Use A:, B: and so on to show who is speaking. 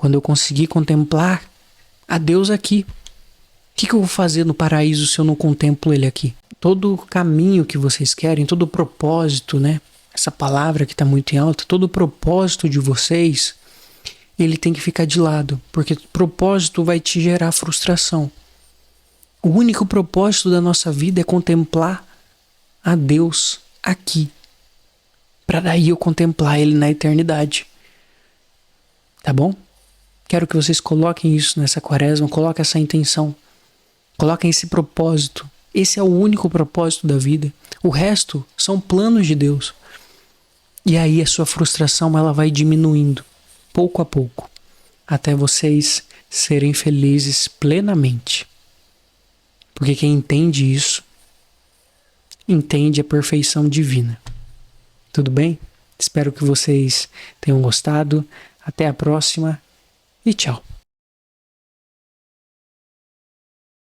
A: Quando eu conseguir contemplar a Deus aqui, o que eu vou fazer no paraíso se eu não contemplo Ele aqui? Todo o caminho que vocês querem, todo o propósito, né? Essa palavra que está muito em alta, todo o propósito de vocês, ele tem que ficar de lado, porque propósito vai te gerar frustração. O único propósito da nossa vida é contemplar a Deus aqui, para daí eu contemplar Ele na eternidade. Tá bom? Quero que vocês coloquem isso nessa quaresma, coloquem essa intenção, coloquem esse propósito. Esse é o único propósito da vida. O resto são planos de Deus. E aí a sua frustração ela vai diminuindo, pouco a pouco, até vocês serem felizes plenamente. Porque quem entende isso, entende a perfeição divina. Tudo bem? Espero que vocês tenham gostado. Até a próxima e tchau.